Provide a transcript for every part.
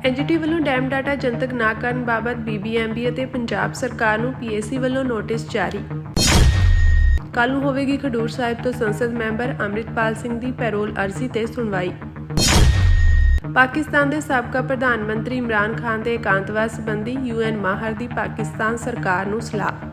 NGT ਵੱਲੋਂ dam data ਜਨਤਕ ਨਾ ਕਰਨ ਬਾਬਤ BBMB ਅਤੇ ਪੰਜਾਬ ਸਰਕਾਰ ਨੂੰ PAC ਵੱਲੋਂ ਨੋਟਿਸ ਜਾਰੀ। ਕੱਲ੍ਹ ਨੂੰ ਹੋਵੇਗੀ ਖਡੂਰ ਸਾਹਿਬ ਤੋਂ ਸੰਸਦ ਮੈਂਬਰ ਅੰਮ੍ਰਿਤਪਾਲ ਸਿੰਘ ਦੀ ਪੈਰੋਲ ਅਰਜ਼ੀ ਤੇ ਸੁਣਵਾਈ। ਪਾਕਿਸਤਾਨ ਦੇ ਸਾਬਕਾ ਪ੍ਰਧਾਨ ਮੰਤਰੀ ਇਮਰਾਨ ਖਾਨ ਦੇ ਇਕਾਂਤਵਾਸ ਸੰਬੰਧੀ UN ਮਾਹਰ ਦੀ ਪਾਕਿਸਤਾਨ ਸਰਕਾਰ ਨੂੰ ਸਲਾਹ।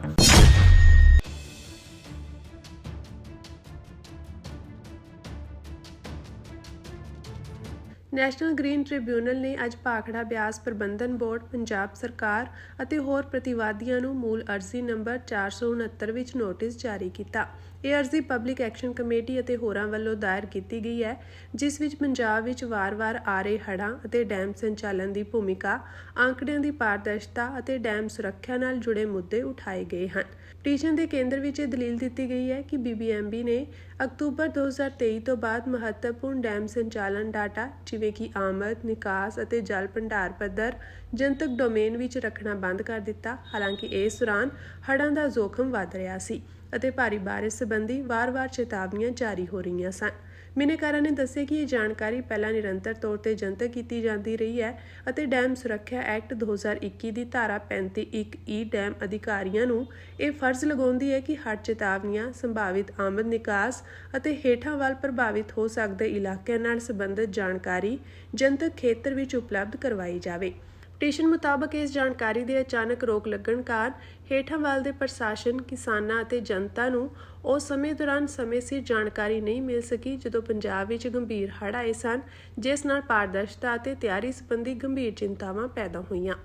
ਨੈਸ਼ਨਲ ਗ੍ਰੀਨ ਟ੍ਰਿਬਿਊਨਲ ਨੇ ਅੱਜ ਭਾਖੜਾ ਬਿਆਸ ਪ੍ਰਬੰਧਨ ਬੋਰਡ, ਪੰਜਾਬ ਸਰਕਾਰ ਅਤੇ ਹੋਰ ਪ੍ਰਤੀਵਾਦੀਆਂ ਨੂੰ ਮੂਲ ਅਰਜ਼ੀ ਨੰਬਰ 469 ਵਿੱਚ ਨੋਟਿਸ ਜਾਰੀ ਕੀਤਾ। ਇਹ ਅਰਜ਼ੀ ਪਬਲਿਕ ਐਕਸ਼ਨ ਕਮੇਟੀ ਅਤੇ ਹੋਰਾਂ ਵੱਲੋਂ ਦਾਇਰ ਕੀਤੀ ਗਈ ਹੈ, ਜਿਸ ਵਿੱਚ ਪੰਜਾਬ ਵਿੱਚ ਵਾਰ-ਵਾਰ ਆ ਰਹੇ ਹੜ੍ਹਾਂ ਅਤੇ ਡੈਮ ਸੰਚਾਲਨ ਦੀ ਭੂਮਿਕਾ, ਆંકੜਿਆਂ ਦੀ ਪਾਰਦਰਸ਼ਤਾ ਅਤੇ ਡੈਮ ਸੁਰੱਖਿਆ ਨਾਲ ਜੁੜੇ ਮੁੱਦੇ ਉਠਾਏ ਗਏ ਹਨ। ਪਟੀਸ਼ਨ ਦੇ ਕੇਂਦਰ ਵਿੱਚ ਇਹ ਦਲੀਲ ਦਿੱਤੀ ਗਈ ਹੈ ਕਿ BBMB ਨੇ ਅਕਤੂਬਰ 2023 ਤੋਂ ਬਾਅਦ ਮਹੱਤਵਪੂਰਨ ਡੈਮ ਸੰਚਾਲਨ ਡਾਟਾ ਜਿਵੇਂ ਕਿ ਆਮਦ, ਨਿਕਾਸ ਅਤੇ ਜਲ ਭੰਡਾਰ ਪੱਧਰ ਜਨਤਕ ਡੋਮੇਨ ਵਿੱਚ ਰੱਖਣਾ ਬੰਦ ਕਰ ਦਿੱਤਾ। ਹਾਲਾਂਕਿ ਇਸ ਦੌਰਾਨ ਹੜ੍ਹਾਂ ਦਾ ਜ਼ੋਖਮ ਵੱਧ ਰਿਹਾ ਸੀ ਅਤੇ ਭਾਰੀ ਬਾਰਿਸ਼ ਸੰਬੰਧੀ ਵਾਰ-ਵਾਰ ਚੇਤਾਵਨੀਆਂ ਜਾਰੀ ਹੋ ਰਹੀਆਂ ਸਨ। ਬਿਨੈਕਾਰਾਂ ਨੇ ਦੱਸਿਆ ਕਿ ਇਹ ਜਾਣਕਾਰੀ ਪਹਿਲਾਂ ਨਿਰੰਤਰ ਤੌਰ ਤੇ ਜਨਤਕ ਕੀਤੀ ਜਾਂਦੀ ਰਹੀ ਹੈ ਅਤੇ ਡੈਮ ਸੁਰੱਖਿਆ ਐਕਟ 2021 ਦੀ ਧਾਰਾ 35(1)(e) ਡੈਮ ਅਧਿਕਾਰੀਆਂ ਨੂੰ ਇਹ ਫਰਜ਼ ਲਗਾਉਂਦੀ ਹੈ ਕਿ ਹੜ੍ਹ ਚੇਤਾਵਨੀਆਂ, ਸੰਭਾਵਿਤ ਆਮਦ, ਨਿਕਾਸ ਅਤੇ ਹੇਠਾਂ ਵੱਲ ਪ੍ਰਭਾਵਿਤ ਹੋ ਸਕਦੇ ਇਲਾਕਿਆਂ ਨਾਲ ਸੰਬੰਧਿਤ ਜਾਣਕਾਰੀ ਜਨਤਕ ਖੇਤਰ ਵਿੱਚ ਉਪਲਬਧ ਕਰਵਾਈ ਜਾਵੇ। ਪਟੀਸ਼ਨ ਮੁਤਾਬਕ ਇਸ ਜਾਣਕਾਰੀ ਦੇ ਅਚਾਨਕ ਰੋਕ ਲੱਗਣ ਕਾਰਨ ਹੇਠਾਂ ਵੱਲ ਦੇ ਪ੍ਰਸ਼ਾਸਨ, ਕਿਸਾਨਾਂ ਅਤੇ ਜਨਤਾ ਨੂੰ ਉਸ ਸਮੇਂ ਦੌਰਾਨ ਸਮੇਂ ਸਿਰ ਜਾਣਕਾਰੀ ਨਹੀਂ ਮਿਲ ਸਕੀ ਜਦੋਂ ਪੰਜਾਬ ਵਿੱਚ ਗੰਭੀਰ ਹੜ੍ਹ ਆਏ ਸਨ, ਜਿਸ ਨਾਲ ਪਾਰਦਰਸ਼ਤਾ ਅਤੇ ਤਿਆਰੀ ਸੰਬੰਧੀ ਗੰਭੀਰ ਚਿੰਤਾਵਾਂ ਪੈਦਾ ਹੋਈਆਂ।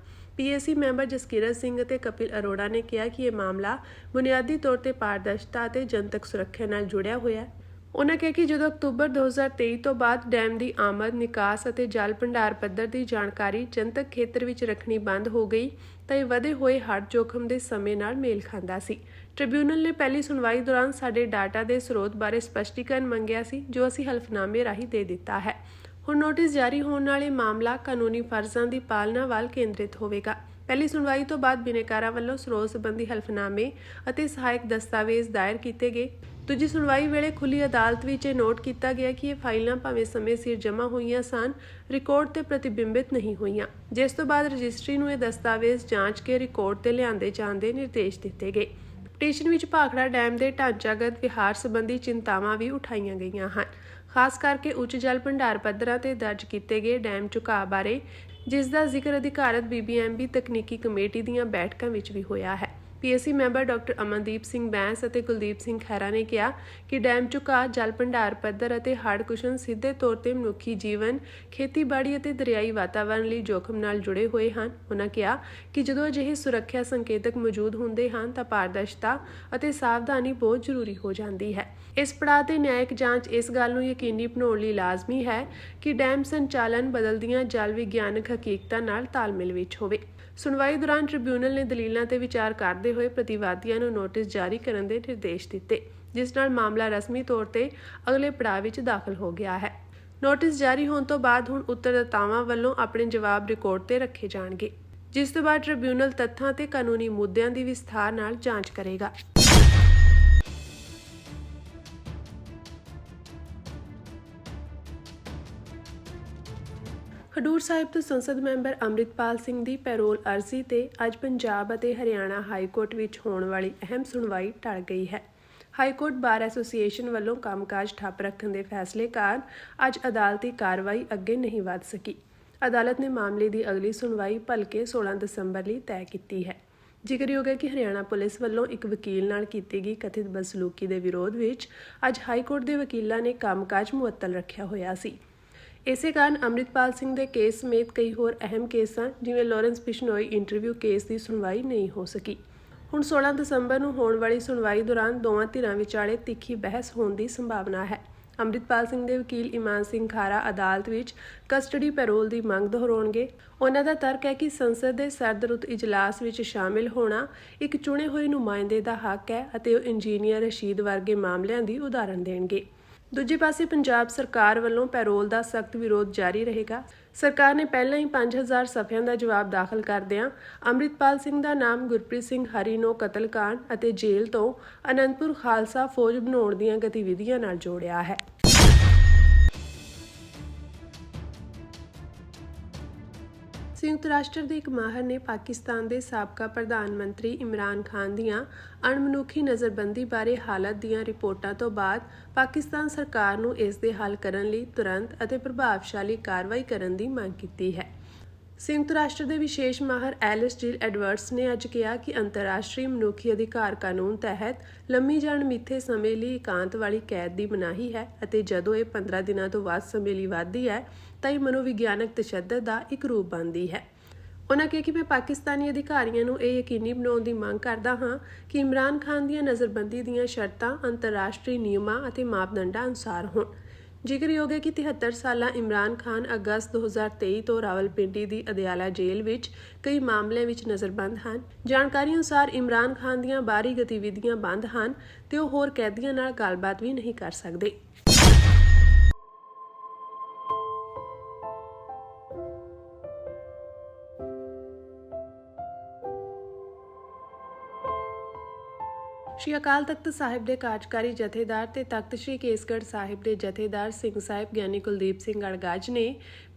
PAC ਮੈਂਬਰ ਜਸਕੀਰਤ ਸਿੰਘ ਅਤੇ ਕਪਿਲ ਅਰੋੜਾ ਨੇ ਕਿਹਾ ਕਿ ਇਹ ਮਾਮਲਾ ਬੁਨਿਆਦੀ ਤੌਰ ਤੇ ਪਾਰਦਰਸ਼ਤਾ ਅਤੇ ਜਨਤਕ ਸੁਰੱਖਿਆ ਨਾਲ ਜੁੜਿਆ ਹੋਇਆ ਹੈ। ਉਨ੍ਹਾਂ ਕਿਹਾ ਕਿ ਜਦੋਂ ਅਕਤੂਬਰ 2023 ਤੋਂ ਬਾਅਦ ਡੈਮ ਦੀ ਆਮਦ, ਨਿਕਾਸ ਅਤੇ ਜਲ ਭੰਡਾਰ ਪੱਧਰ ਦੀ ਜਾਣਕਾਰੀ ਜਨਤਕ ਖੇਤਰ ਵਿੱਚ ਰੱਖਣੀ ਬੰਦ ਹੋ ਗਈ ਤਾਂ ਇਹ ਵਧੇ ਹੋਏ ਹੜ੍ਹ ਜੋਖਮ ਦੇ ਸਮੇਂ ਨਾਲ ਮੇਲ ਖਾਂਦਾ ਸੀ। ਟ੍ਰਿਬਿਊਨਲ ਨੇ ਪਹਿਲੀ ਸੁਣਵਾਈ ਦੌਰਾਨ ਸਾਡੇ ਡਾਟਾ ਦੇ ਸਰੋਤ ਬਾਰੇ ਸਪਸ਼ਟੀਕਰਨ ਮੰਗਿਆ ਸੀ, ਜੋ ਅਸੀਂ ਹਲਫਨਾਮੇ ਰਾਹੀਂ ਦੇ ਦਿੱਤਾ ਹੈ। ਹੁਣ ਨੋਟਿਸ ਜਾਰੀ ਹੋਣ ਨਾਲ ਇਹ ਮਾਮਲਾ ਕਾਨੂੰਨੀ ਫਰਜ਼ਾਂ ਦੀ ਪਾਲਣਾ ਵੱਲ ਕੇਂਦਰਿਤ ਹੋਵੇਗਾ। ਪਹਿਲੀ ਸੁਣਵਾਈ ਤੋਂ ਬਾਅਦ ਬਿਨੈਕਾਰਾਂ ਵੱਲੋਂ ਸਰੋਤ ਸੰਬੰਧੀ ਹਲਫਨਾਮੇ ਅਤੇ ਸਹਾਇਕ ਦਸਤਾਵੇਜ਼ ਦਾਇਰ ਕੀਤੇ ਗਏ। ਦੂਜੀ ਸੁਣਵਾਈ ਵੇਲੇ ਖੁੱਲ੍ਹੀ ਅਦਾਲਤ ਵਿੱਚ ਇਹ ਨੋਟ ਕੀਤਾ ਗਿਆ ਕਿ ਇਹ ਫਾਈਲਾਂ ਭਾਵੇਂ ਸਮੇਂ ਸਿਰ ਜਮ੍ਹਾਂ ਹੋਈਆਂ ਸਨ, ਰਿਕਾਰਡ ਤੇ ਪ੍ਰਤੀਬਿੰਬਿਤ ਨਹੀਂ ਹੋਈਆਂ, ਜਿਸ ਤੋਂ ਬਾਅਦ ਰਜਿਸਟਰੀ ਨੂੰ ਇਹ ਦਸਤਾਵੇਜ਼ ਜਾਂਚ ਕੇ ਰਿਕਾਰਡ ਤੇ ਲਿਆਂਦੇ ਜਾਣ ਦੇ ਨਿਰਦੇਸ਼ ਦਿੱਤੇ ਗਏ। ਪਟੀਸ਼ਨ ਵਿੱਚ ਭਾਖੜਾ ਡੈਮ ਦੇ ਢਾਂਚਾਗਤ ਵਿਹਾਰ ਸੰਬੰਧੀ ਚਿੰਤਾਵਾਂ ਵੀ ਉਠਾਈਆਂ ਗਈਆਂ ਹਨ, ਖਾਸ ਕਰਕੇ ਉੱਚ ਜਲ ਭੰਡਾਰ ਪੱਧਰਾਂ ਤੇ ਦਰਜ ਕੀਤੇ ਗਏ ਡੈਮ ਝੁਕਾਅ ਬਾਰੇ, ਜਿਸ ਦਾ ਜ਼ਿਕਰ ਅਧਿਕਾਰਤ BBMB ਤਕਨੀਕੀ ਕਮੇਟੀ ਦੀਆਂ ਬੈਠਕਾਂ ਵਿੱਚ ਵੀ ਹੋਇਆ ਹੈ। PAC member doctor Amandeep Singh Bains ਅਤੇ ਕੁਲਦੀਪ ਸਿੰਘ ਖਹਿਰਾ ਨੇ ਕਿਹਾ ਕਿ ਡੈਮ ਝੁਕਾਅ, ਜਲ ਭੰਡਾਰ ਪੱਧਰ ਅਤੇ ਹੜ੍ਹ ਕੁਸ਼ਨ ਸਿੱਧੇ ਤੌਰ ਤੇ ਮਨੁੱਖੀ ਜੀਵਨ, ਖੇਤੀਬਾੜੀ ਅਤੇ ਦਰਿਆਈ ਵਾਤਾਵਰਣ ਲਈ ਜੋਖਮ ਨਾਲ ਜੁੜੇ ਹੋਏ ਹਨ। ਉਨ੍ਹਾਂ ਕਿਹਾ ਕਿ ਜਦੋਂ ਅਜਿਹੇ ਸੁਰੱਖਿਆ ਸੰਕੇਤਕ ਮੌਜੂਦ ਹੁੰਦੇ ਹਨ ਤਾਂ ਪਾਰਦਰਸ਼ਤਾ ਅਤੇ ਸਾਵਧਾਨੀ ਬਹੁਤ ਜ਼ਰੂਰੀ ਹੋ ਜਾਂਦੀ ਹੈ। ਇਸ ਪੜਾਅ ਤੇ ਨਿਆਇਕ ਜਾਂਚ ਇਸ ਗੱਲ ਨੂੰ ਯਕੀਨੀ ਬਣਾਉਣ ਲਈ ਲਾਜ਼ਮੀ ਹੈ ਕਿ ਡੈਮ ਸੰਚਾਲਨ ਬਦਲਦੀਆਂ ਜਲ ਵਿਗਿਆਨਕ ਹਕੀਕਤਾਂ ਨਾਲ ਤਾਲਮੇਲ ਵਿੱਚ ਹੋਵੇ। ਸੁਣਵਾਈ ਦੌਰਾਨ ਟ੍ਰਿਬਿਊਨਲ ਨੇ ਦਲੀਲਾਂ ਤੇ ਵਿਚਾਰ ਕਰਦੇ ਹੋਏ ਪ੍ਰਤੀਵਾਦੀਆਂ ਨੂੰ ਨੋਟਿਸ ਜਾਰੀ ਕਰਨ ਦੇ ਨਿਰਦੇਸ਼ ਦਿੱਤੇ, ਜਿਸ ਨਾਲ ਮਾਮਲਾ ਰਸਮੀ ਤੌਰ ਤੇ ਅਗਲੇ ਪੜਾਅ ਵਿੱਚ ਦਾਖਲ ਹੋ ਗਿਆ ਹੈ। ਨੋਟਿਸ ਜਾਰੀ ਹੋਣ ਤੋਂ ਬਾਅਦ ਹੁਣ ਉੱਤਰਦਾਤਾਵਾਂ ਵੱਲੋਂ ਆਪਣੇ ਜਵਾਬ ਰਿਕਾਰਡ ਤੇ ਰੱਖੇ ਜਾਣਗੇ, ਜਿਸ ਤੋਂ ਬਾਅਦ ਟ੍ਰਿਬਿਊਨਲ ਤੱਥਾਂ ਤੇ ਕਾਨੂੰਨੀ ਮੁੱਦਿਆਂ ਦੀ ਵਿਸਥਾਰ ਨਾਲ ਜਾਂਚ ਕਰੇਗਾ। ਖਡੂਰ ਸਾਹਿਬ ਤੋਂ ਸੰਸਦ ਮੈਂਬਰ ਅੰਮ੍ਰਿਤਪਾਲ ਸਿੰਘ ਦੀ ਪੈਰੋਲ ਅਰਜ਼ੀ ਤੇ ਅੱਜ ਪੰਜਾਬ ਅਤੇ ਹਰਿਆਣਾ ਹਾਈ ਕੋਰਟ ਵਿੱਚ ਹੋਣ ਵਾਲੀ ਅਹਿਮ ਸੁਣਵਾਈ ਟਲ ਗਈ ਹੈ। ਹਾਈ ਕੋਰਟ ਬਾਰ ਐਸੋਸੀਏਸ਼ਨ ਵੱਲੋਂ ਕੰਮਕਾਜ ਠੱਪ ਰੱਖਣ ਦੇ ਫੈਸਲੇ ਕਾਰਨ ਅੱਜ ਅਦਾਲਤੀ ਕਾਰਵਾਈ ਅੱਗੇ ਨਹੀਂ ਵਧ ਸਕੀ। ਅਦਾਲਤ ਨੇ ਮਾਮਲੇ ਦੀ ਅਗਲੀ ਸੁਣਵਾਈ ਭਲਕੇ 16 ਦਸੰਬਰ ਲਈ ਤੈਅ ਕੀਤੀ ਹੈ। ਜ਼ਿਕਰਯੋਗ ਹੈ ਕਿ ਹਰਿਆਣਾ ਪੁਲਿਸ ਵੱਲੋਂ ਇੱਕ ਵਕੀਲ ਨਾਲ ਕੀਤੀ ਗਈ ਕਥਿਤ ਬਦਸਲੂਕੀ ਦੇ ਵਿਰੋਧ ਵਿੱਚ ਅੱਜ ਹਾਈ ਕੋਰਟ ਦੇ ਵਕੀਲਾਂ ਨੇ ਕੰਮਕਾਜ ਮੁਅੱਤਲ ਰੱਖਿਆ ਹੋਇਆ ਸੀ। ਇਸੇ ਕਾਰਨ ਅੰਮ੍ਰਿਤਪਾਲ ਸਿੰਘ ਦੇ ਕੇਸ ਸਮੇਤ ਕਈ ਹੋਰ ਅਹਿਮ ਕੇਸਾਂ ਜਿਵੇਂ ਲਾਰੈਂਸ ਬਿਸ਼ਨੋਈ ਇੰਟਰਵਿਊ ਕੇਸ ਦੀ ਸੁਣਵਾਈ ਨਹੀਂ ਹੋ ਸਕੀ। ਹੁਣ 16 ਦਸੰਬਰ ਨੂੰ ਹੋਣ ਵਾਲੀ ਸੁਣਵਾਈ ਦੌਰਾਨ ਦੋਵਾਂ ਧਿਰਾਂ ਵਿਚਾਲੇ ਤਿੱਖੀ ਬਹਿਸ ਹੋਣ ਦੀ ਸੰਭਾਵਨਾ ਹੈ। ਅੰਮ੍ਰਿਤਪਾਲ ਸਿੰਘ ਦੇ ਵਕੀਲ ਇਮਾਨ ਸਿੰਘ ਖਾਰਾ ਅਦਾਲਤ ਵਿੱਚ ਕਸਟਡੀ ਪੈਰੋਲ ਦੀ ਮੰਗ ਦੁਹਰਾਉਣਗੇ। ਉਹਨਾਂ ਦਾ ਤਰਕ ਹੈ ਕਿ ਸੰਸਦ ਦੇ ਸਰਦਰੁੱਤ ਇਜਲਾਸ ਵਿੱਚ ਸ਼ਾਮਿਲ ਹੋਣਾ ਇੱਕ ਚੁਣੇ ਹੋਏ ਨੁਮਾਇੰਦੇ ਦਾ ਹੱਕ ਹੈ ਅਤੇ ਉਹ ਇੰਜੀਨੀਅਰ ਰਸ਼ੀਦ ਵਰਗੇ ਮਾਮਲਿਆਂ ਦੀ ਉਦਾਹਰਨ ਦੇਣਗੇ। ਦੂਜੇ ਪਾਸੇ ਪੰਜਾਬ ਸਰਕਾਰ ਵੱਲੋਂ ਪੈਰੋਲ ਦਾ ਸਖਤ ਵਿਰੋਧ ਜਾਰੀ ਰਹੇਗਾ। ਸਰਕਾਰ ਨੇ ਪਹਿਲਾਂ ਹੀ 5000 ਸਫ਼ਿਆਂ ਦਾ ਜਵਾਬ ਦਾਖਲ ਕਰਦਿਆਂ ਅੰਮ੍ਰਿਤਪਾਲ ਸਿੰਘ ਦਾ ਨਾਮ ਗੁਰਪ੍ਰੀਤ ਸਿੰਘ ਹਰੀਨੋ ਕਤਲਕਾਂਡ ਅਤੇ ਜੇਲ੍ਹ ਤੋਂ ਅਨੰਦਪੁਰ ਖਾਲਸਾ ਫੌਜ ਬਣਾਉਣ ਦੀਆਂ ਗਤੀਵਿਧੀਆਂ ਨਾਲ ਜੋੜਿਆ ਹੈ। ਸੰਯੁਕਤ ਰਾਸ਼ਟਰ ਦੇ ਇੱਕ ਮਾਹਰ ਨੇ ਪਾਕਿਸਤਾਨ ਦੇ ਸਾਬਕਾ ਪ੍ਰਧਾਨ ਮੰਤਰੀ ਇਮਰਾਨ ਖਾਨ ਦੀਆਂ ਅਣਮਨੁੱਖੀ ਨਜ਼ਰਬੰਦੀ ਬਾਰੇ ਹਾਲਤ ਦੀਆਂ ਰਿਪੋਰਟਾਂ ਤੋਂ ਬਾਅਦ ਪਾਕਿਸਤਾਨ ਸਰਕਾਰ ਨੂੰ ਇਸ ਦੇ ਹੱਲ ਕਰਨ ਲਈ ਤੁਰੰਤ ਅਤੇ ਪ੍ਰਭਾਵਸ਼ਾਲੀ ਕਾਰਵਾਈ ਕਰਨ ਦੀ ਮੰਗ ਕੀਤੀ ਹੈ। ਸੰਯੁਕਤ ਰਾਸ਼ਟਰ ਦੇ ਵਿਸ਼ੇਸ਼ ਮਾਹਰ ਐਲਿਸ ਜਿਲ ਐਡਵਰਡਸ ਨੇ ਅੱਜ ਕਿਹਾ ਕਿ ਅੰਤਰਰਾਸ਼ਟਰੀ ਮਨੁੱਖੀ ਅਧਿਕਾਰ ਕਾਨੂੰਨ ਤਹਿਤ ਲੰਮੀ ਜਾਂ ਅਣਮਿੱਥੇ ਸਮੇਂ ਲਈ ਇਕਾਂਤ ਵਾਲੀ ਕੈਦ ਦੀ ਮਨਾਹੀ ਹੈ ਅਤੇ ਜਦੋਂ ਇਹ 15 ਦਿਨਾਂ ਤੋਂ ਵੱਧ ਸਮੇਂ ਲਈ ਵੱਧਦੀ ਹੈ ਤਾਂ ਇਹ ਮਨੋਵਿਗਿਆਨਕ ਤਸ਼ੱਦਦ ਦਾ ਇੱਕ ਰੂਪ ਬਣਦੀ ਹੈ। ਉਨ੍ਹਾਂ ਕਿਹਾ ਕਿ ਮੈਂ ਪਾਕਿਸਤਾਨੀ ਅਧਿਕਾਰੀਆਂ ਨੂੰ ਇਹ ਯਕੀਨੀ ਬਣਾਉਣ ਦੀ ਮੰਗ ਕਰਦਾ ਹਾਂ ਕਿ ਇਮਰਾਨ ਖਾਨ ਦੀਆਂ ਨਜ਼ਰਬੰਦੀ ਦੀਆਂ ਸ਼ਰਤਾਂ ਅੰਤਰਰਾਸ਼ਟਰੀ ਨਿਯਮਾਂ ਅਤੇ ਮਾਪਦੰਡਾਂ ਅਨੁਸਾਰ ਹੋਣ। ਜ਼ਿਕਰਯੋਗ ਹੈ ਕਿ 73 ਸਾਲਾ ਇਮਰਾਨ ਖਾਨ ਅਗਸਤ 2023 ਤੋਂ ਰਾਵਲਪਿੰਡੀ ਦੀ ਅਦਿਆਲਾ ਜੇਲ੍ਹ ਵਿੱਚ ਕਈ ਮਾਮਲਿਆਂ ਵਿੱਚ ਨਜ਼ਰਬੰਦ ਹਨ। ਜਾਣਕਾਰੀ ਅਨੁਸਾਰ ਇਮਰਾਨ ਖਾਨ ਦੀਆਂ ਬਾਹਰੀ ਗਤੀਵਿਧੀਆਂ ਬੰਦ ਹਨ ਤੇ ਉਹ ਹੋਰ ਕੈਦੀਆਂ ਨਾਲ ਗੱਲਬਾਤ ਵੀ ਨਹੀਂ ਕਰ ਸਕਦੇ। ਸ਼੍ਰੀ ਅਕਾਲ ਤਖਤ ਸਾਹਿਬ ਦੇ ਕਾਰਜਕਾਰੀ ਜਥੇਦਾਰ ਤੇ ਤਖਤ ਸ਼੍ਰੀ ਕੇਸਗੜ੍ਹ ਸਾਹਿਬ ਦੇ ਜਥੇਦਾਰ ਸਿੰਘ ਸਾਹਿਬ ਗਿਆਨੀ ਕੁਲਦੀਪ ਸਿੰਘ ਅੜਗਾਜ ਨੇ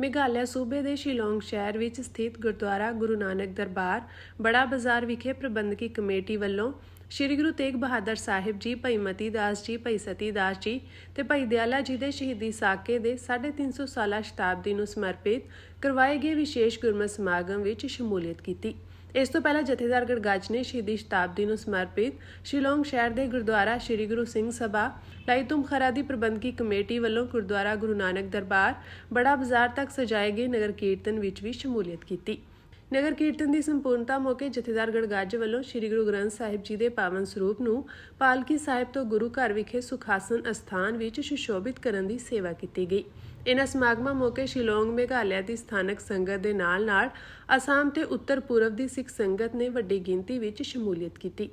ਮੇਘਾਲਿਆ ਸੂਬੇ ਦੇ ਸ਼ਿਲੌਂਗ ਸ਼ਹਿਰ ਵਿੱਚ ਸਥਿਤ ਗੁਰਦੁਆਰਾ ਗੁਰੂ ਨਾਨਕ ਦਰਬਾਰ ਬੜਾ ਬਾਜ਼ਾਰ ਵਿਖੇ ਪ੍ਰਬੰਧਕੀ ਕਮੇਟੀ ਵੱਲੋਂ ਸ਼੍ਰੀ ਗੁਰੂ ਤੇਗ ਬਹਾਦਰ ਸਾਹਿਬ ਜੀ, ਭਾਈ ਮਤੀ ਦਾਸ ਜੀ, ਭਾਈ ਸਤੀ ਦਾਸ ਜੀ ਤੇ ਭਾਈ ਦਿਆਲਾ ਜੀ ਦੇ ਸ਼ਹੀਦੀ ਸਾਕੇ ਦੇ 350 ਸਾਲਾ ਸ਼ਤਾਬਦੀ ਨੂੰ ਸਮਰਪਿਤ ਕਰਵਾਏ ਗਏ ਵਿਸ਼ੇਸ਼ ਗੁਰਮਤਿ ਸਮਾਗਮ ਵਿੱਚ ਸ਼ਮੂਲੀਅਤ ਕੀਤੀ। ਇਸ ਤੋਂ ਪਹਿਲਾਂ ਜਥੇਦਾਰ ਗੜਗਾਜ ਨੇ ਸ਼ਹੀਦੀ ਸ਼ਤਾਬਦੀ ਨੂੰ ਸਮਰਪਿਤ ਸ਼ਿਲੌਂਗ ਸ਼ਹਿਰ ਦੇ ਗੁਰਦੁਆਰਾ ਸ਼੍ਰੀ ਗੁਰੂ ਸਿੰਘ ਸਭਾ ਲਾਈਤੁਮ ਖਰਾ ਦੀ ਪ੍ਰਬੰਧਕੀ ਕਮੇਟੀ ਵੱਲੋਂ ਗੁਰਦੁਆਰਾ ਗੁਰੂ ਨਾਨਕ ਦਰਬਾਰ ਬੜਾ ਬਾਜ਼ਾਰ ਤੱਕ ਸਜਾਏ ਗਏ ਨਗਰ ਕੀਰਤਨ ਵਿੱਚ ਵੀ ਸ਼ਮੂਲੀਅਤ ਕੀਤੀ। ਨਗਰ ਕੀਰਤਨ ਦੀ ਸੰਪੂਰਨਤਾ ਮੌਕੇ ਜਥੇਦਾਰ ਗੜਗਾਜ ਵੱਲੋਂ ਸ਼੍ਰੀ ਗੁਰੂ ਗ੍ਰੰਥ ਸਾਹਿਬ ਜੀ ਦੇ ਪਾਵਨ ਸਰੂਪ ਨੂੰ ਪਾਲਕੀ ਸਾਹਿਬ ਤੋਂ ਗੁਰੂ ਘਰ ਵਿਖੇ ਸੁਖਾਸਨ ਅਸਥਾਨ ਵਿੱਚ ਸੁਸ਼ੋਭਿਤ ਕਰਨ ਦੀ ਸੇਵਾ ਕੀਤੀ ਗਈ। ਇਨ੍ਹਾਂ ਸਮਾਗਮਾਂ ਮੌਕੇ ਸ਼ਿਲੌਂਗ ਮੇਘਾਲਿਆ ਦੀ ਸਥਾਨਕ ਸੰਗਤ ਦੇ ਨਾਲ-ਨਾਲ ਅਸਾਮ ਤੇ ਉੱਤਰ ਪੂਰਬ ਦੀ ਸਿੱਖ ਸੰਗਤ ਨੇ ਵੱਡੀ ਗਿਣਤੀ ਵਿੱਚ ਸ਼ਮੂਲੀਅਤ ਕੀਤੀ।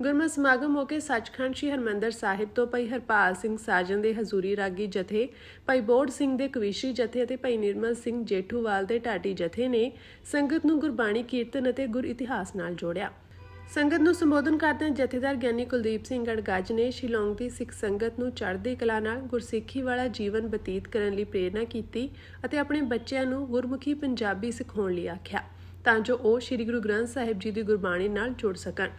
ਗੁਰਮਤਿ ਸਮਾਗਮ ਮੌਕੇ ਸੱਚਖੰਡ ਸ਼੍ਰੀ ਹਰਿਮੰਦਰ ਸਾਹਿਬ ਤੋਂ ਭਾਈ ਹਰਪਾਲ ਸਿੰਘ ਸਾਜਨ ਦੇ ਹਜ਼ੂਰੀ ਰਾਗੀ ਜਥੇ, ਭਾਈ ਬੋੜ ਸਿੰਘ ਦੇ ਕਵੀਸ਼ੀ ਜਥੇ ਅਤੇ ਭਾਈ ਨਿਰਮਲ ਸਿੰਘ ਜੇਠੂਵਾਲ ਦੇ ਢਾਡੀ ਜਥੇ ਨੇ ਸੰਗਤ ਨੂੰ ਗੁਰਬਾਣੀ ਕੀਰਤਨ ਅਤੇ ਗੁਰ ਇਤਿਹਾਸ ਨਾਲ ਜੋੜਿਆ। ਸੰਗਤ ਨੂੰ ਸੰਬੋਧਨ ਕਰਦਿਆਂ ਜਥੇਦਾਰ ਗਿਆਨੀ ਕੁਲਦੀਪ ਸਿੰਘ ਅੜਗਾਜ ਨੇ ਸ਼ਿਲੌਂਗ ਦੀ ਸਿੱਖ ਸੰਗਤ ਨੂੰ ਚੜ੍ਹਦੀ ਕਲਾ ਨਾਲ ਗੁਰਸਿੱਖੀ ਵਾਲਾ ਜੀਵਨ ਬਤੀਤ ਕਰਨ ਲਈ ਪ੍ਰੇਰਨਾ ਕੀਤੀ ਅਤੇ ਆਪਣੇ ਬੱਚਿਆਂ ਨੂੰ ਗੁਰਮੁਖੀ ਪੰਜਾਬੀ ਸਿਖਾਉਣ ਲਈ ਆਖਿਆ ਤਾਂ ਜੋ ਉਹ ਸ਼੍ਰੀ ਗੁਰੂ ਗ੍ਰੰਥ ਸਾਹਿਬ ਜੀ ਦੀ ਗੁਰਬਾਣੀ ਨਾਲ ਜੁੜ ਸਕਣ।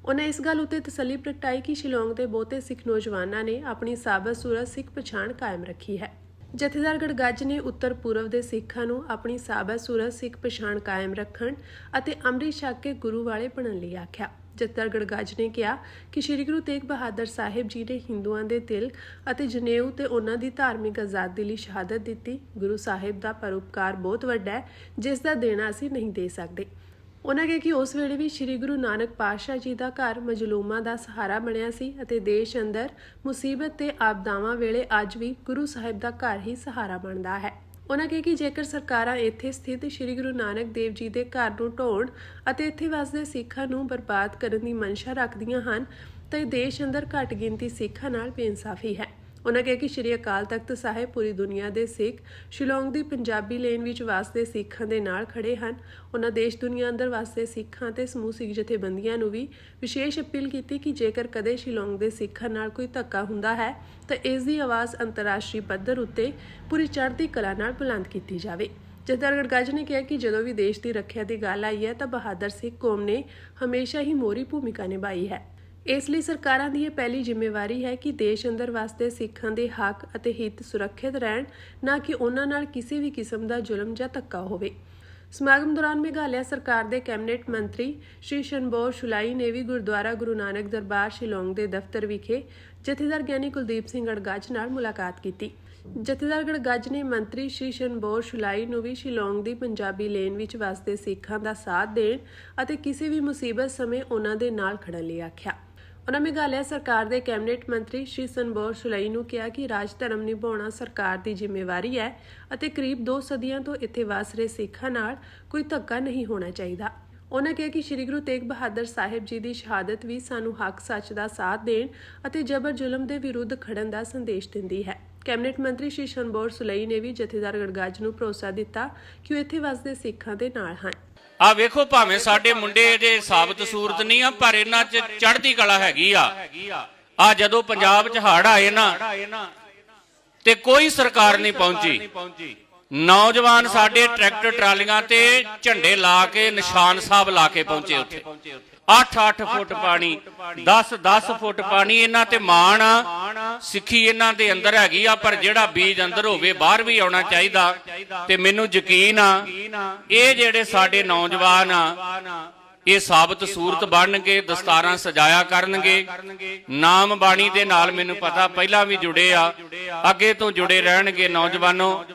ਉਨ੍ਹਾਂ ਇਸ ਗੱਲ ਉੱਤੇ ਤਸੱਲੀ ਪ੍ਰਗਟਾਈ ਕਿ ਸ਼ਿਲੌਂਗ ਦੇ ਬਹੁਤੇ ਸਿੱਖ ਨੌਜਵਾਨਾਂ ਨੇ ਆਪਣੀ ਸਾਬਤ ਸੂਰਤ ਸਿੱਖ ਪਛਾਣ ਕਾਇਮ ਰੱਖੀ ਹੈ। ਜਥੇਦਾਰ ਗੜਗਾਜ ਨੇ ਉੱਤਰ ਪੂਰਬ ਦੇ ਸਿੱਖਾਂ ਨੂੰ ਆਪਣੀ ਸਾਬਤ ਸੂਰਤ ਸਿੱਖ ਪਛਾਣ ਕਾਇਮ ਰੱਖਣ ਅਤੇ ਅੰਮ੍ਰਿਤ ਛਕ ਕੇ ਗੁਰੂ ਵਾਲੇ ਬਣਨ ਲਈ ਆਖਿਆ। ਜਥੇਦਾਰ ਗੜਗਾਜ ਨੇ ਕਿਹਾ ਕਿ ਸ਼੍ਰੀ ਗੁਰੂ ਤੇਗ ਬਹਾਦਰ ਸਾਹਿਬ ਜੀ ਨੇ ਹਿੰਦੂਆਂ ਦੇ ਦਿਲ ਅਤੇ ਜਨੇਊ ਤੇ ਉਹਨਾਂ ਦੀ ਧਾਰਮਿਕ ਆਜ਼ਾਦੀ ਲਈ ਸ਼ਹਾਦਤ ਦਿੱਤੀ। ਗੁਰੂ ਸਾਹਿਬ ਦਾ ਪਰਉਪਕਾਰ ਬਹੁਤ ਵੱਡਾ ਹੈ ਜਿਸ ਦਾ ਦੇਣਾ ਅਸੀਂ ਨਹੀਂ ਦੇ ਸਕਦੇ। ਉਨ੍ਹਾਂ ਕਿਹਾ ਕਿ ਉਸ ਵੇਲੇ ਵੀ ਸ਼੍ਰੀ ਗੁਰੂ ਨਾਨਕ ਪਾਤਸ਼ਾਹ ਜੀ ਦਾ ਘਰ ਮਜਲੂਮਾਂ ਦਾ ਸਹਾਰਾ ਬਣਿਆ ਸੀ ਅਤੇ ਦੇਸ਼ ਅੰਦਰ ਮੁਸੀਬਤ ਤੇ ਆਪਦਾਵਾਂ ਵੇਲੇ ਅੱਜ ਵੀ ਗੁਰੂ ਸਾਹਿਬ ਦਾ ਘਰ ਹੀ ਸਹਾਰਾ ਬਣਦਾ ਹੈ। ਉਨ੍ਹਾਂ ਕਿਹਾ ਕਿ ਜੇਕਰ ਸਰਕਾਰਾਂ ਇੱਥੇ ਸਥਿਤ ਸ਼੍ਰੀ ਗੁਰੂ ਨਾਨਕ ਦੇਵ ਜੀ ਦੇ ਘਰ ਨੂੰ ਢਾਉਣ ਅਤੇ ਇੱਥੇ ਵਸਦੇ ਸਿੱਖਾਂ ਨੂੰ ਬਰਬਾਦ ਕਰਨ ਦੀ ਮਨਸ਼ਾ ਰੱਖਦੀਆਂ ਹਨ ਤਾਂ ਇਹ ਦੇਸ਼ ਅੰਦਰ ਘੱਟ ਗਿਣਤੀ ਸਿੱਖਾਂ ਨਾਲ ਬੇਇਨਸਾਫੀ ਹੈ। ਉਨ੍ਹਾਂ ਕਿਹਾ ਕਿ ਸ਼੍ਰੀ ਅਕਾਲ ਤਖਤ ਸਾਹਿਬ ਪੂਰੀ ਦੁਨੀਆ ਦੇ ਸਿੱਖ ਸ਼ਿਲੌਂਗ ਦੀ ਪੰਜਾਬੀ ਲੇਨ ਵਿੱਚ ਵਸਦੇ ਸਿੱਖਾਂ ਦੇ ਨਾਲ ਖੜੇ ਹਨ। ਉਨ੍ਹਾਂ ਦੇਸ਼ ਦੁਨੀਆ ਅੰਦਰ ਵਸਦੇ ਸਿੱਖਾਂ ਤੇ ਸਮੂਹ ਸਿੱਖ ਜਥੇਬੰਦੀਆਂ ਨੂੰ ਵੀ ਵਿਸ਼ੇਸ਼ ਅਪੀਲ ਕੀਤੀ ਕਿ ਜੇਕਰ ਕਦੇ ਸ਼ਿਲੌਂਗ ਦੇ ਸਿੱਖਾਂ ਨਾਲ ਕੋਈ ਧੱਕਾ ਹੁੰਦਾ ਹੈ ਤਾਂ ਇਸ ਦੀ ਆਵਾਜ਼ ਅੰਤਰਰਾਸ਼ਟਰੀ ਪੱਧਰ ਉੱਤੇ ਪੂਰੀ ਚੜ੍ਹਦੀ ਕਲਾ ਨਾਲ ਬੁਲੰਦ ਕੀਤੀ ਜਾਵੇ। ਜਥੇਦਾਰ ਗੜਗਾਜ ਨੇ ਕਿਹਾ ਕਿ ਜਦੋਂ ਵੀ ਦੇਸ਼ ਦੀ ਰੱਖਿਆ ਦੀ ਗੱਲ ਆਈ ਹੈ ਤਾਂ ਬਹਾਦਰ ਸਿੱਖ ਕੌਮ ਨੇ ਹਮੇਸ਼ਾ ਹੀ ਮੋਹਰੀ ਭੂਮਿਕਾ ਨਿਭਾਈ ਹੈ। ਇਸ ਲਈ ਸਰਕਾਰਾਂ ਦੀ ਇਹ ਪਹਿਲੀ ਜ਼ਿੰਮੇਵਾਰੀ ਹੈ ਕਿ ਦੇਸ਼ ਅੰਦਰ ਵਸਦੇ ਸਿੱਖਾਂ ਦੇ ਹੱਕ ਅਤੇ ਹਿੱਤ ਸੁਰੱਖਿਅਤ ਰਹਿਣ, ਨਾ ਕਿ ਉਹਨਾਂ ਨਾਲ ਕਿਸੇ ਵੀ ਕਿਸਮ ਦਾ ਜ਼ੁਲਮ ਜਾਂ ਧੱਕਾ ਹੋਵੇ। ਸਮਾਗਮ ਦੌਰਾਨ ਮੇਘਾਲਿਆ ਸਰਕਾਰ ਦੇ ਕੈਬਨਿਟ ਮੰਤਰੀ ਸ਼੍ਰੀ ਸ਼ਨਬੋਰ ਸ਼ੁਲਾਈ ਨੇ ਵੀ ਗੁਰਦੁਆਰਾ ਗੁਰੂ ਨਾਨਕ ਦਰਬਾਰ ਸ਼ਿਲੌਂਗ ਦੇ ਦਫ਼ਤਰ ਵਿਖੇ ਜਥੇਦਾਰ ਗਿਆਨੀ ਕੁਲਦੀਪ ਸਿੰਘ ਅੜਗਾਜ ਨਾਲ ਮੁਲਾਕਾਤ ਕੀਤੀ। ਜਥੇਦਾਰ ਗੜਗਾਜ ਨੇ ਮੰਤਰੀ ਸ਼੍ਰੀ ਸ਼ਨਬੋਰ ਸ਼ੁਲਾਈ ਨੂੰ ਵੀ ਸ਼ਿਲੌਂਗ ਦੀ ਪੰਜਾਬੀ ਲੇਨ ਵਿੱਚ ਵਸਦੇ ਸਿੱਖਾਂ ਦਾ ਸਾਥ ਦੇਣ ਅਤੇ ਕਿਸੇ ਵੀ ਮੁਸੀਬਤ ਸਮੇਂ ਉਹਨਾਂ ਦੇ ਨਾਲ ਖੜਨ ਲਈ ਆਖਿਆ। ਉਨ੍ਹਾਂ ਮੇਘਾਲਿਆ ਸਰਕਾਰ ਦੇ ਕੈਬਨਿਟ ਮੰਤਰੀ ਸ਼੍ਰੀ ਸ਼ਨਬੋਰ ਸ਼ੁਲਾਈ ਨੂੰ ਕਿਹਾ ਕਿ ਰਾਜ ਧਰਮ ਨਿਭਾਉਣਾ ਸਰਕਾਰ ਦੀ ਜ਼ਿੰਮੇਵਾਰੀ ਹੈ ਅਤੇ ਕਰੀਬ 2 ਸਦੀਆਂ ਤੋਂ ਇੱਥੇ ਵਸ ਰਹੇ ਸਿੱਖਾਂ ਨਾਲ ਕੋਈ ਧੱਕਾ ਨਹੀਂ ਹੋਣਾ ਚਾਹੀਦਾ। ਉਨ੍ਹਾਂ ਕਿਹਾ ਕਿ ਸ਼੍ਰੀ ਗੁਰੂ ਤੇਗ ਬਹਾਦਰ ਸਾਹਿਬ ਜੀ ਦੀ ਸ਼ਹਾਦਤ ਵੀ ਸਾਨੂੰ ਹੱਕ ਸੱਚ ਦਾ ਸਾਥ ਦੇਣ ਅਤੇ ਜ਼ਬਰ ਜ਼ੁਲਮ ਦੇ ਵਿਰੁੱਧ ਖੜਨ ਦਾ ਸੰਦੇਸ਼ ਦਿੰਦੀ ਹੈ। ਕੈਬਨਿਟ ਮੰਤਰੀ ਸ਼੍ਰੀ ਸ਼ਨਬੋਰ ਸ਼ੁਲਾਈ ਨੇ ਵੀ ਜਥੇਦਾਰ ਗੜਗਾਜ ਨੂੰ ਭਰੋਸਾ ਦਿੱਤਾ ਕਿ ਉਹ ਇੱਥੇ ਵਸਦੇ ਸਿੱਖਾਂ ਦੇ ਨਾਲ ਹਨ। ਆ ਵੇਖੋ ਭਾਵੇਂ ਸਾਡੇ ਮੁੰਡੇ ਜੇ ਸਾਬਤ ਸੂਰਤ ਨਹੀਂ ਆ ਪਰ ਇਹਨਾਂ 'ਚ ਚੜ੍ਹਦੀ ਕਲਾ ਹੈਗੀ ਆ ਜਦੋਂ ਪੰਜਾਬ 'ਚ ਹੜ੍ਹ ਆਏ ਨਾ ਤੇ ਕੋਈ ਸਰਕਾਰ ਨਹੀਂ ਪਹੁੰਚੀ, ਨੌਜਵਾਨ ਸਾਡੇ ਟਰੈਕਟਰ ਟਰਾਲੀਆਂ ਤੇ ਝੰਡੇ ਲਾ ਕੇ ਨਿਸ਼ਾਨ ਸਾਹਿਬ ਲਾ ਕੇ ਪਹੁੰਚੇ ਉੱਥੇ 8-8 ਫੁੱਟ ਪਾਣੀ 10-10 ਫੁੱਟ ਪਾਣੀ। ਇਹਨਾਂ ਤੇ ਮਾਣ ਆ, ਸਿੱਖੀ ਇਹਨਾਂ ਦੇ ਅੰਦਰ ਹੈਗੀ ਆ, ਪਰ ਜਿਹੜਾ ਬੀਜ ਅੰਦਰ ਹੋਵੇ ਬਾਹਰ ਵੀ ਆਉਣਾ ਚਾਹੀਦਾ। ਤੇ ਮੈਨੂੰ ਯਕੀਨ ਆ ਇਹ ਜਿਹੜੇ ਸਾਡੇ ਨੌਜਵਾਨ ਆ ਇਹ ਸਾਬਤ ਸੂਰਤ ਬਣਨਗੇ, ਦਸਤਾਰਾਂ ਸਜਾਇਆ ਕਰਨਗੇ। ਨਾਮ ਬਾਣੀ ਦੇ ਨਾਲ ਮੈਨੂੰ ਪਤਾ ਪਹਿਲਾਂ ਵੀ ਜੁੜੇ ਆ, ਅੱਗੇ ਤੋਂ ਜੁੜੇ ਰਹਿਣਗੇ। ਨੌਜਵਾਨੋ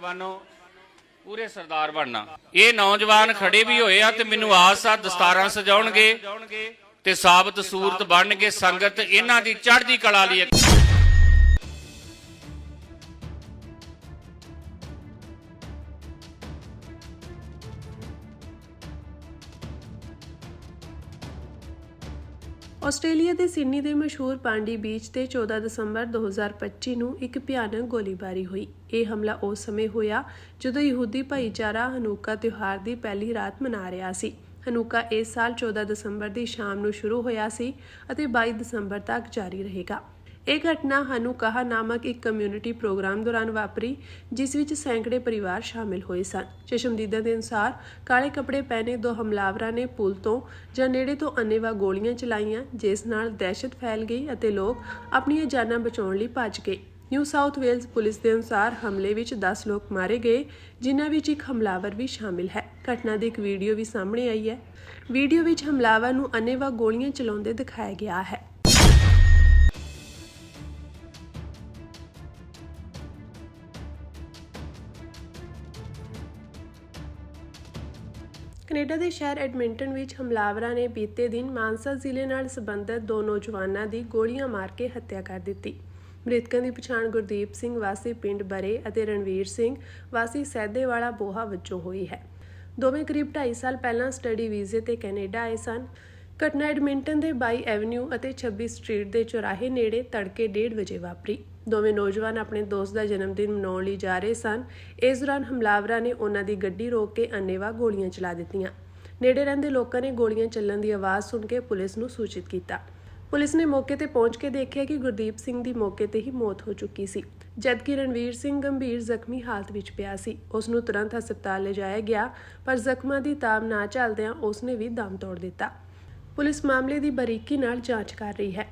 ਪੂਰੇ ਸਰਦਾਰ ਬਣਨਾ। ਇਹ ਨੌਜਵਾਨ ਖੜੇ ਵੀ ਹੋਏ ਆ ਤੇ ਮੈਨੂੰ ਆਸ ਆ ਦਸਤਾਰਾਂ ਸਜਾਉਣਗੇ ਤੇ ਸਾਬਤ ਸੂਰਤ ਬਣਨਗੇ। ਸੰਗਤ ਇਹਨਾਂ ਦੀ ਚੜ੍ਹਦੀ ਕਲਾ ਲਈ ਆਸਟ੍ਰੇਲੀਆ ਦੇ ਸਿਡਨੀ ਦੇ ਮਸ਼ਹੂਰ ਪਾਂਡੀ ਬੀਚ ਤੇ 14 ਦਸੰਬਰ 2025 ਨੂੰ ਇੱਕ ਭਿਆਨਕ ਗੋਲੀਬਾਰੀ ਹੋਈ। ਇਹ ਹਮਲਾ ਉਸ ਸਮੇਂ ਹੋਇਆ ਜਦੋਂ ਯਹੂਦੀ ਭਾਈਚਾਰਾ ਹਨੂਕਾ ਤਿਉਹਾਰ ਦੀ ਪਹਿਲੀ ਰਾਤ ਮਨਾ ਰਿਹਾ ਸੀ। ਹਨੂਕਾ ਇਸ ਸਾਲ 14 ਦਸੰਬਰ ਦੀ ਸ਼ਾਮ ਨੂੰ ਸ਼ੁਰੂ ਹੋਇਆ ਸੀ ਅਤੇ 22 ਦਸੰਬਰ ਤੱਕ ਜਾਰੀ ਰਹੇਗਾ। ਇਹ ਘਟਨਾ ਹਨੂਕਾਹ ਨਾਮਕ ਇੱਕ ਕਮਿਊਨਿਟੀ ਪ੍ਰੋਗਰਾਮ ਦੌਰਾਨ ਵਾਪਰੀ, ਜਿਸ ਵਿੱਚ ਸੈਂਕੜੇ ਪਰਿਵਾਰ ਸ਼ਾਮਿਲ ਹੋਏ ਸਨ। ਚਸ਼ਮਦੀਦਾਂ ਦੇ ਅਨੁਸਾਰ ਕਾਲੇ ਕੱਪੜੇ ਪਹਿਨੇ ਦੋ ਹਮਲਾਵਰਾਂ ਨੇ ਪੁਲ ਤੋਂ ਜਾਂ ਨੇੜੇ ਤੋਂ ਅੰਨ੍ਹੇਵਾਹ ਗੋਲੀਆਂ ਚਲਾਈਆਂ, ਜਿਸ ਨਾਲ ਦਹਿਸ਼ਤ ਫੈਲ ਗਈ ਅਤੇ ਲੋਕ ਆਪਣੀਆਂ ਜਾਨਾਂ ਬਚਾਉਣ ਲਈ ਭੱਜ ਗਏ। ਨਿਊ ਸਾਊਥ ਵੇਲਜ਼ ਪੁਲਿਸ ਦੇ ਅਨੁਸਾਰ ਹਮਲੇ ਵਿੱਚ 10 ਲੋਕ ਮਾਰੇ ਗਏ, ਜਿਨ੍ਹਾਂ ਵਿੱਚ ਇੱਕ ਹਮਲਾਵਰ ਵੀ ਸ਼ਾਮਿਲ ਹੈ। ਘਟਨਾ ਦੀ ਇੱਕ ਵੀਡੀਓ ਵੀ ਸਾਹਮਣੇ ਆਈ ਹੈ। ਵੀਡੀਓ ਵਿੱਚ ਹਮਲਾਵਰ ਨੂੰ ਅੰਨ੍ਹੇਵਾਹ ਗੋਲੀਆਂ ਚਲਾਉਂਦੇ ਦਿਖਾਇਆ ਗਿਆ ਹੈ। ਕੈਨੇਡਾ ਦੇ ਸ਼ਹਿਰ ਐਡਮਿੰਟਨ ਵਿੱਚ ਹਮਲਾਵਰਾਂ ਨੇ ਬੀਤੇ ਦਿਨ ਮਾਨਸਾ ਜ਼ਿਲ੍ਹੇ ਨਾਲ ਸੰਬੰਧਿਤ ਦੋ ਨੌਜਵਾਨਾਂ ਦੀ ਗੋਲੀਆਂ ਮਾਰ ਕੇ ਹੱਤਿਆ ਕਰ ਦਿੱਤੀ। ਮ੍ਰਿਤਕਾਂ ਦੀ ਪਛਾਣ ਗੁਰਦੀਪ ਸਿੰਘ ਵਾਸੀ ਪਿੰਡ ਬਰੇ ਅਤੇ ਰਣਵੀਰ ਸਿੰਘ ਵਾਸੀ ਸੈਦੇਵਾਲਾ ਬੋਹਾ ਵਜੋਂ ਹੋਈ ਹੈ। ਦੋਵੇਂ ਕਰੀਬ 2.5 ਸਾਲ ਪਹਿਲਾਂ ਸਟੱਡੀ ਵੀਜ਼ੇ ਤੇ ਕੈਨੇਡਾ ਆਏ ਸਨ। ਘਟਨਾ ਐਡਮਿੰਟਨ ਦੇ 22 ਐਵਨਿਊ ਅਤੇ 26 ਸਟਰੀਟ ਦੇ ਚੌਰਾਹੇ ਨੇੜੇ ਤੜਕੇ 1:30 ਵਜੇ ਵਾਪਰੀ। ਦੋਵੇਂ ਨੌਜਵਾਨ ਆਪਣੇ ਦੋਸਤ ਦਾ ਜਨਮ ਦਿਨ ਮਨਾਉਣ ਲਈ ਜਾ ਰਹੇ ਸਨ। ਇਸ ਦੌਰਾਨ ਹਮਲਾਵਰਾਂ ਨੇ ਉਹਨਾਂ ਦੀ ਗੱਡੀ ਰੋਕ ਕੇ ਅੰਨ੍ਹੇਵਾਹ ਗੋਲੀਆਂ ਚਲਾ ਦਿੱਤੀਆਂ। ਨੇੜੇ ਰਹਿੰਦੇ ਲੋਕਾਂ ਨੇ ਗੋਲੀਆਂ ਚੱਲਣ ਦੀ ਆਵਾਜ਼ ਸੁਣ ਕੇ ਪੁਲਿਸ ਨੂੰ ਸੂਚਿਤ ਕੀਤਾ। ਪੁਲਿਸ ਨੇ ਮੌਕੇ ਤੇ ਪਹੁੰਚ ਕੇ ਦੇਖਿਆ ਕਿ ਗੁਰਦੀਪ ਸਿੰਘ ਦੀ ਮੌਕੇ ਤੇ ਹੀ ਮੌਤ ਹੋ ਚੁੱਕੀ ਸੀ, ਜਦਕਿ ਰਣਵੀਰ ਸਿੰਘ ਗੰਭੀਰ ਜ਼ਖਮੀ ਹਾਲਤ ਵਿੱਚ ਪਿਆ ਸੀ। ਉਸ ਨੂੰ ਤੁਰੰਤ ਹਸਪਤਾਲ ਲਿਜਾਇਆ ਗਿਆ, ਪਰ ਜ਼ਖਮਾਂ ਦੀ ਤਾਬ ਨਾ ਚੱਲਦਿਆਂ ਉਸ ਨੇ ਵੀ ਦਮ ਤੋੜ ਦਿੱਤਾ। ਪੁਲਿਸ ਮਾਮਲੇ ਦੀ ਬਾਰੀਕੀ ਨਾਲ ਜਾਂਚ ਕਰ ਰਹੀ ਹੈ।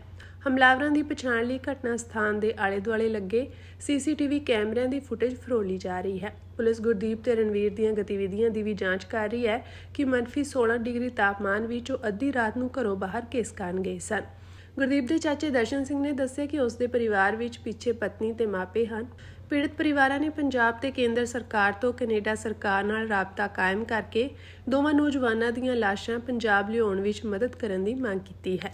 ਹਮਲਾਵਰਾਂ ਦੀ ਪਛਾਣ ਲਈ ਘਟਨਾ ਸਥਾਨ ਦੇ ਆਲੇ-ਦੁਆਲੇ ਲੱਗੇ ਸੀਸੀਟੀਵੀ ਕੈਮਰਿਆਂ ਦੀ ਫੁਟੇਜ ਫਰੋਲੀ ਜਾ ਰਹੀ ਹੈ। ਪੁਲਿਸ ਗੁਰਦੀਪ ਤੇ ਰਣਵੀਰ ਦੀਆਂ ਗਤੀਵਿਧੀਆਂ ਦੀ ਵੀ ਜਾਂਚ ਕਰ ਰਹੀ ਹੈ ਕਿ -16 ਡਿਗਰੀ ਤਾਪਮਾਨ ਵਿੱਚ ਉਹ ਅੱਧੀ ਰਾਤ ਨੂੰ ਘਰੋਂ ਬਾਹਰ ਕਿਸ ਕਾਰਨ ਗਏ ਸਨ। ਗੁਰਦੀਪ ਦੇ ਚਾਚੇ ਦਰਸ਼ਨ ਸਿੰਘ ਨੇ ਦੱਸਿਆ ਕਿ ਉਸ ਦੇ ਪਰਿਵਾਰ ਵਿੱਚ ਪਿੱਛੇ ਪਤਨੀ ਤੇ ਮਾਪੇ ਹਨ। ਪੀੜਤ ਪਰਿਵਾਰਾਂ ਨੇ ਪੰਜਾਬ ਤੇ ਕੇਂਦਰ ਸਰਕਾਰ ਤੋਂ ਕੈਨੇਡਾ ਸਰਕਾਰ ਨਾਲ ਰਾਬਤਾ ਕਾਇਮ ਕਰਕੇ ਦੋਵਾਂ ਨੌਜਵਾਨਾਂ ਦੀਆਂ ਲਾਸ਼ਾਂ ਪੰਜਾਬ ਲਿਆਉਣ ਵਿੱਚ ਮਦਦ ਕਰਨ ਦੀ ਮੰਗ ਕੀਤੀ ਹੈ।